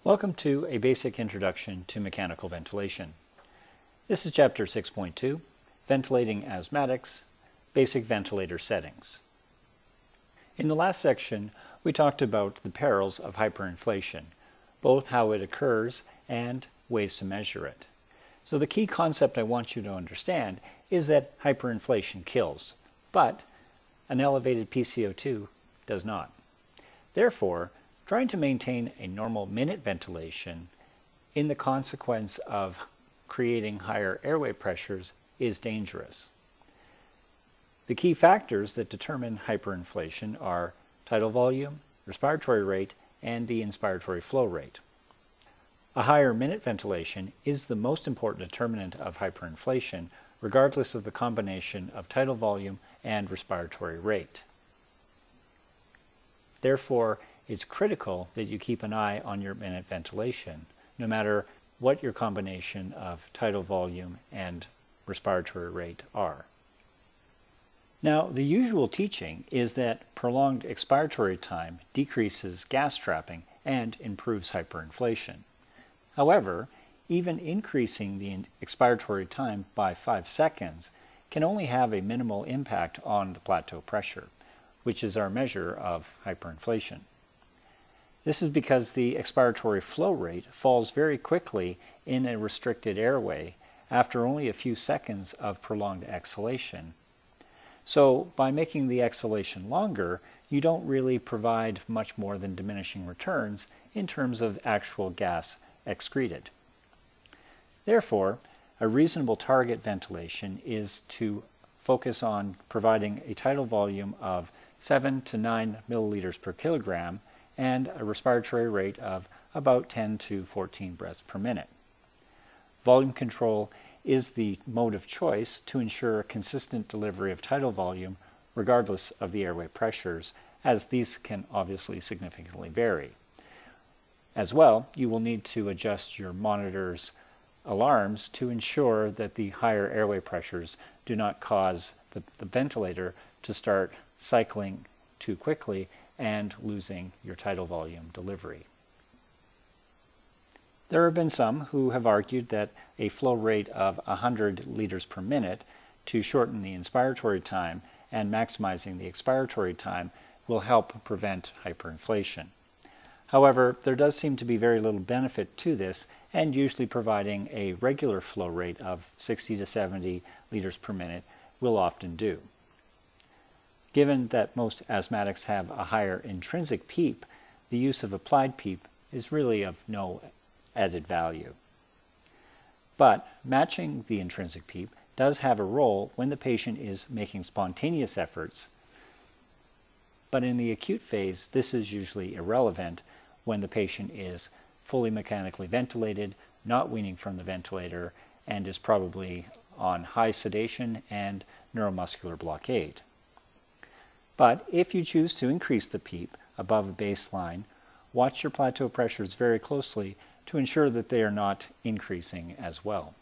Welcome to a basic introduction to mechanical ventilation. This is Chapter 6.2, Ventilating Asthmatics, Basic Ventilator Settings. In the last section, we talked about the perils of hyperinflation, both how it occurs and ways to measure it. So the key concept I want you to understand is that hyperinflation kills, but an elevated PCO2 does not. Therefore, trying to maintain a normal minute ventilation in the consequence of creating higher airway pressures is dangerous. The key factors that determine hyperinflation are tidal volume, respiratory rate, and the inspiratory flow rate. A higher minute ventilation is the most important determinant of hyperinflation, regardless of the combination of tidal volume and respiratory rate. Therefore, it's critical that you keep an eye on your minute ventilation, no matter what your combination of tidal volume and respiratory rate are. Now, the usual teaching is that prolonged expiratory time decreases gas trapping and improves hyperinflation. However, even increasing the expiratory time by 5 seconds can only have a minimal impact on the plateau pressure, which is our measure of hyperinflation. This is because the expiratory flow rate falls very quickly in a restricted airway after only a few seconds of prolonged exhalation. So by making the exhalation longer, you don't really provide much more than diminishing returns in terms of actual gas excreted. Therefore, a reasonable target ventilation is to focus on providing a tidal volume of 7 to 9 milliliters per kilogram and a respiratory rate of about 10 to 14 breaths per minute. Volume control is the mode of choice to ensure consistent delivery of tidal volume regardless of the airway pressures, as these can obviously significantly vary. As well, you will need to adjust your monitor's alarms to ensure that the higher airway pressures do not cause the ventilator to start cycling too quickly and losing your tidal volume delivery. There have been some who have argued that a flow rate of 100 liters per minute to shorten the inspiratory time and maximizing the expiratory time will help prevent hyperinflation. However, there does seem to be very little benefit to this, and usually providing a regular flow rate of 60 to 70 liters per minute will often do. Given that most asthmatics have a higher intrinsic PEEP, the use of applied PEEP is really of no added value. But matching the intrinsic PEEP does have a role when the patient is making spontaneous efforts, but in the acute phase this is usually irrelevant when the patient is fully mechanically ventilated, not weaning from the ventilator, and is probably on high sedation and neuromuscular blockade. But if you choose to increase the PEEP above a baseline, watch your plateau pressures very closely to ensure that they are not increasing as well.